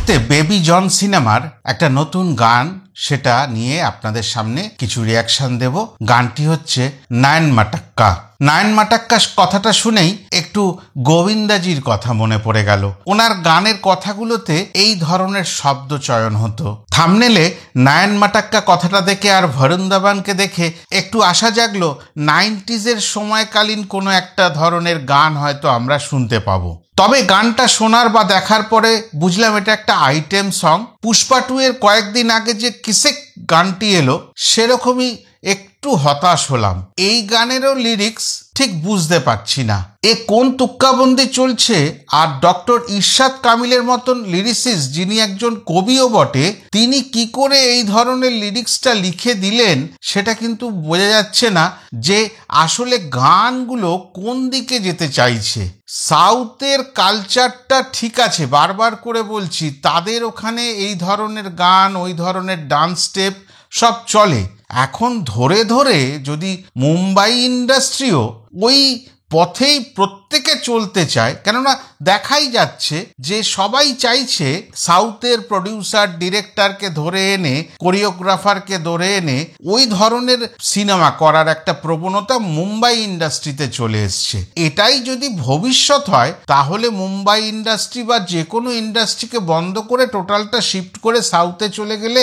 মুহূর্তে বেবি জন সিনেমার একটা নতুন গান, সেটা নিয়ে আপনাদের সামনে কিছু রিয়াকশন দেব। গানটি হচ্ছে নায়ন মাটাক্কা। নায়ন মাটাক্কা কথাটা শুনেই একটু গোবিন্দাজির কথা মনে পড়ে গেল। ওনার গানের কথাগুলোতে এই ধরনের শব্দ চয়ন হতো। থামনেলে নায়ন মাটাক্কা কথাটা দেখে আর বরুণ ধাবানকে দেখে একটু আশা জাগলো 90s সময়কালীন কোনো একটা ধরনের গান হয়তো আমরা শুনতে পাবো। তবে গানটা শোনার বা দেখার পরে বুঝলাম এটা একটা আইটেম সং। পুষ্পা 2 এর কয়েকদিন আগে যে কিসেক গানটি এলো সেরকমই একটু হতাশ হলাম। এই গানেরও লিরিক্স ঠিক বুঝতে পারছি না, এ কোন তুক্কাবন্দি চলছে। আর ডক্টর ইরশাদ কামিলের মতন লিরিসিস্ট, যিনি একজন কবিও বটে, তিনি কি করে এই ধরনের লিরিক্সটা লিখে দিলেন সেটা কিন্তু বোঝা যাচ্ছে না যে আসলে গানগুলো কোন দিকে যেতে চাইছে। সাউথের কালচারটা ঠিক আছে, বারবার করে বলছি, তাদের ওখানে এই ধরনের গান, ওই ধরনের ডান্স স্টেপ সব চলে। এখন ধরে ধরে যদি মুম্বাই ইন্ডাস্ট্রিও ওই পথেই প্রত্যেকে চলতে চায়, কেননা দেখাই যাচ্ছে যে সবাই চাইছে সাউথের প্রডিউসার ডিরেক্টরকে ধরে এনে, কোরিওগ্রাফারকে ধরে এনে ওই ধরনের সিনেমা করার একটা প্রবণতা মুম্বাই ইন্ডাস্ট্রিতে চলে এসছে। এটাই যদি ভবিষ্যৎ হয় তাহলে মুম্বাই ইন্ডাস্ট্রি বা যে কোনো ইন্ডাস্ট্রিকে বন্ধ করে টোটালটা শিফট করে সাউথে চলে গেলে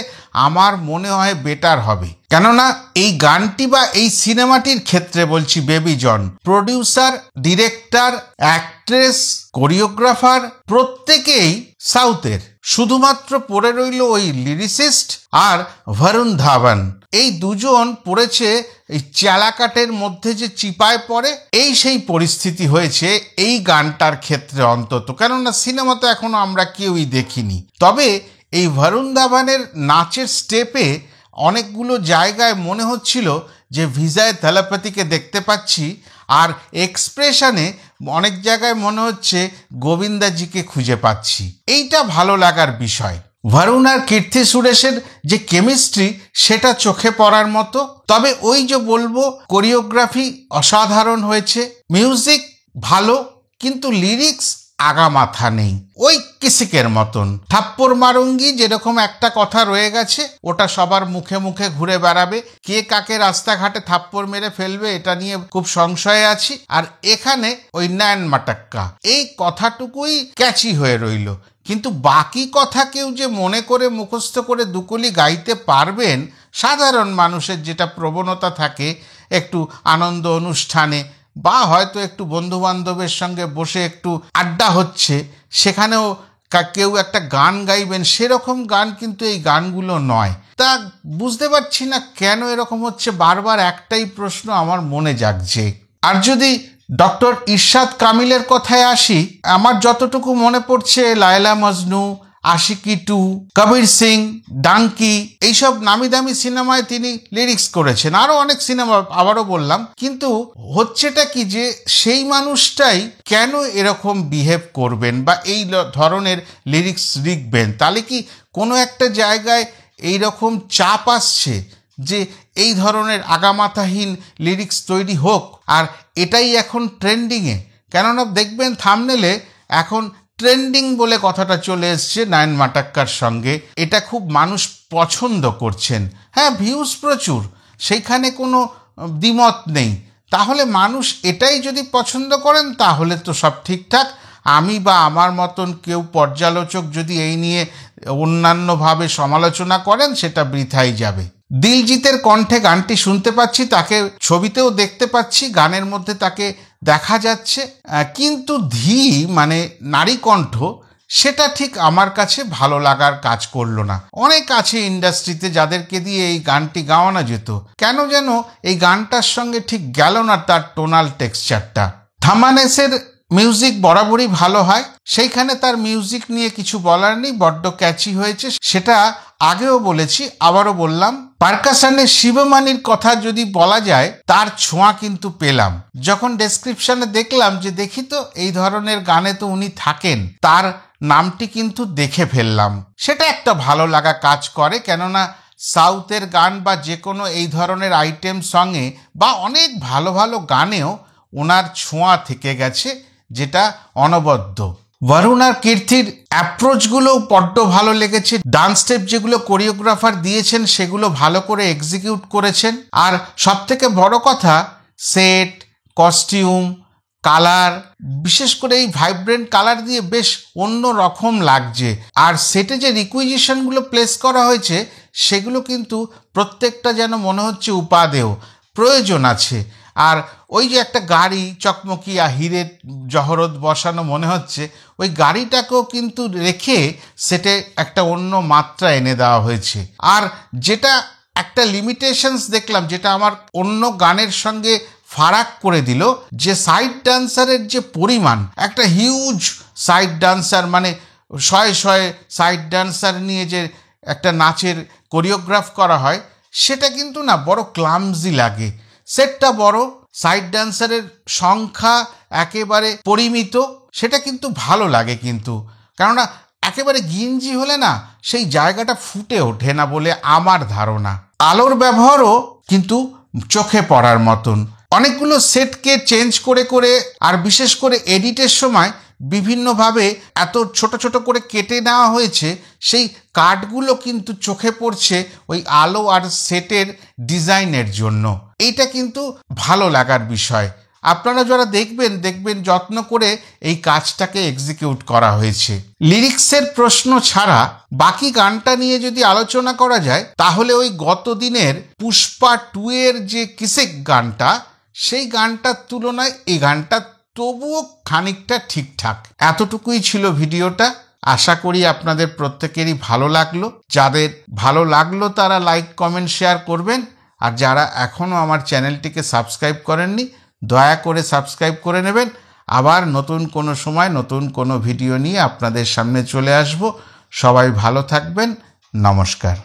আমার মনে হয় বেটার হবে। কেননা এই গানটি বা এই সিনেমাটির ক্ষেত্রে বলছি, বেবি জন প্রডিউসার, ডিরেক্টর, অ্যাক্ট্রেস, কোরিওগ্রাফার প্রত্যেকেই সাউথের। শুধুমাত্র পড়ে রইল ওই লিরিসিস্ট আর বরুণ ধাবান। এই দুজন পড়েছে এই চালাকাটের মধ্যে যে চিপায় পড়ে, এই সেই পরিস্থিতি হয়েছে এই গানটার ক্ষেত্রে অন্তত। কেননা সিনেমা তো এখনো আমরা কেউই দেখিনি। তবে এই বরুণ ধাবানের নাচের স্টেপে অনেকগুলো জায়গায় মনে হচ্ছিল যে ভিজয় থালাপতিকে দেখতে পাচ্ছি, আর এক্সপ্রেশনে অনেক জায়গায় মনে হচ্ছে গোবিন্দাজিকে খুঁজে পাচ্ছি। এইটা ভালো লাগার বিষয়। বরুণ আর কীর্তি সুরেশের যে কেমিস্ট্রি সেটা চোখে পড়ার মতো। তবে ওই যে বলবো, কোরিওগ্রাফি অসাধারণ হয়েছে, মিউজিক ভালো, কিন্তু লিরিক্স আগা মাথা নেই, ওই কিসিকের মতন। থাপ্পড় মারুঙ্গি যেরকম একটা কথা রয়ে গেছে, ওটা সবার মুখে মুখে ঘুরে বেড়াবে, কে কাকে রাস্তাঘাটে থাপ্পড় মেরে ফেলবে এটা নিয়ে খুব সংশয়ে আছি। আর এখানে ওই নায়ন মাটাক্কা, এই কথাটুকুই ক্যাচি হয়ে রইল, কিন্তু বাকি কথা কেউ যে মনে করে মুখস্থ করে দুকলি গাইতে পারবেন, সাধারণ মানুষের যেটা প্রবণতা থাকে একটু আনন্দ অনুষ্ঠানে বা হয়তো একটু বন্ধুবান্ধবের সঙ্গে বসে একটু আড্ডা হচ্ছে, সেখানেও কেউ একটা গান গাইবেন, সেরকম গান কিন্তু এই গানগুলো নয়। তা বুঝতে পারছি না কেন এরকম হচ্ছে। বারবার একটাই প্রশ্ন আমার মনে জাগছে। আর যদি ডক্টর ইরশাদ কামিলের কথায় আসি, আমার যতটুকু মনে পড়ছে লায়লা মজনু, আশিকি 2, কবির সিং, ডাঙ্কি, এইসব নামি দামি সিনেমায় তিনি লিরিক্স করেছেন। আরো অনেক সিনেমা, আবারও বললাম। কিন্তু হচ্ছেটা কি যে সেই মানুষটাই কেন এরকম বিহেভ করবেন বা এই ধরনের লিরিক্স লিখবেন? তাহলে কি কোনো একটা জায়গায় এইরকম চাপ আসছে যে এই ধরনের আগামাথাহীন লিরিক্স তৈরি হোক, আর এটাই এখন ট্রেন্ডিংয়ে? কেননা দেখবেন থামনেলে এখন ট্রেন্ডিং বলে কথাটা চলে এসছে নায়ন মাটাক্কার সঙ্গে। এটা খুব মানুষ পছন্দ করছেন। হ্যাঁ, ভিউজ প্রচুর, সেইখানে কোনো দ্বিমত নেই। তাহলে মানুষ এটাই যদি পছন্দ করেন তাহলে তো সব ঠিকঠাক। আমি বা আমার মতন কেউ পর্যালোচক যদি এই নিয়ে অন্যান্যভাবে সমালোচনা করেন, সেটা বৃথাই যাবে। দিলজিতের কণ্ঠে গানটি শুনতে পাচ্ছি, তাকে ছবিতেও দেখতে পাচ্ছি, গানের মধ্যে তাকে দেখা যাচ্ছে, কিন্তু ধী মানে নারী কণ্ঠ, সেটা ঠিক আমার কাছে ভালো লাগার কাজ করলো না। অনেক আছে ইন্ডাস্ট্রিতে যাদেরকে দিয়ে এই গানটি গাওয়ানো যেত, কেন যেন এই গানটার সঙ্গে ঠিক গেল না তার টোনাল টেক্সচারটা। থামানেসের মিউজিক বরাবরই ভালো হয়, সেইখানে তার মিউজিক নিয়ে কিছু বলার নেই, বড্ড ক্যাচি হয়েছে। সেটা আগেও বলেছি, আবারও বললাম। পারকাশনের শিবমানির কথা যদি বলা যায়, তার ছোঁয়া কিন্তু পেলাম। যখন ডেসক্রিপশনে দেখলাম যে দেখি তো এই ধরনের গানে তো উনি থাকেন, তার নামটি কিন্তু দেখে ফেললাম। সেটা একটা ভালো লাগা কাজ করে, কেননা সাউথের গান বা যে কোনো এই ধরনের আইটেম সঙ্গে বা অনেক ভালো ভালো গানেও ওনার ছোঁয়া থেকে গেছে, যেটা অনবদ্য। বরুণ আর কীর্তির অ্যাপ্রোচগুলো বড্ড ভালো লেগেছে। ডান্স স্টেপ যেগুলো কোরিওগ্রাফার দিয়েছেন সেগুলো ভালো করে এক্সিকিউট করেছেন। আর সবথেকে বড় কথা, সেট, কস্টিউম, কালার, বিশেষ করে এই ভাইব্রেন্ট কালার দিয়ে বেশ অন্য রকম লাগছে। আর সেটে যে রিকুইজিশনগুলো প্লেস করা হয়েছে সেগুলো কিন্তু প্রত্যেকটা যেন মনে হচ্ছে উপাদেয়, প্রয়োজন আছে। আর ওই যে একটা গাড়ি চকমকিয়া হিরে জহরত বসানো মনে হচ্ছে, ওই গাড়িটাকেও কিন্তু রেখে সেটে একটা অন্য মাত্রা এনে দেওয়া হয়েছে। আর যেটা একটা লিমিটেশনস দেখলাম, যেটা আমার অন্য গানের সঙ্গে ফারাক করে দিল, যে সাইড ডান্সারের যে পরিমাণ, একটা হিউজ সাইড ডান্সার, মানে শয়ে শয়ে সাইড ডান্সার নিয়ে যে একটা নাচের কোরিওগ্রাফ করা হয়, সেটা কিন্তু না বড় ক্লামজি লাগে। সেটটা বড়, সাইড ডান্সারের সংখ্যা একেবারে পরিমিত, সেটা কিন্তু ভালো লাগে। কিন্তু কেননা একেবারে গিঞ্জি হলে না সেই জায়গাটা ফুটে ওঠে না বলে আমার ধারণা। আলোর ব্যবহারও কিন্তু চোখে পড়ার মতন। অনেকগুলো সেটকে চেঞ্জ করে করে, আর বিশেষ করে এডিটের সময় বিভিন্নভাবে এত ছোট ছোট করে কেটে নেওয়া হয়েছে, সেই কাটগুলো কিন্তু চোখে পড়ছে ওই আলো আর সেটের ডিজাইনের জন্য। এইটা কিন্তু ভালো লাগার বিষয়। আপনারা যারা দেখবেন যত্ন করে এই কাজটাকে এক্সিকিউট করা হয়েছে। লিরিক্সের প্রশ্ন ছাড়া বাকি গানটা নিয়ে যদি আলোচনা করা যায়, তাহলে ওই গত দিনের পুষ্পা 2 এর যে কিসেক গানটা, সেই গানটার তুলনায় এই গানটা তবুও খানিকটা ঠিকঠাক। এতটুকুই ছিল ভিডিওটা। আশা করি আপনাদের প্রত্যেকেরই ভালো লাগলো। যাদের ভালো লাগলো তারা লাইক, কমেন্ট, শেয়ার করবেন। আর যারা এখনও আমার চ্যানেলটিকে সাবস্ক্রাইব করেননি, দয়া করে সাবস্ক্রাইব করে নেবেন। আবার নতুন কোনো সময় নতুন কোনো ভিডিও নিয়ে আপনাদের সামনে চলে আসব। সবাই ভালো থাকবেন। নমস্কার।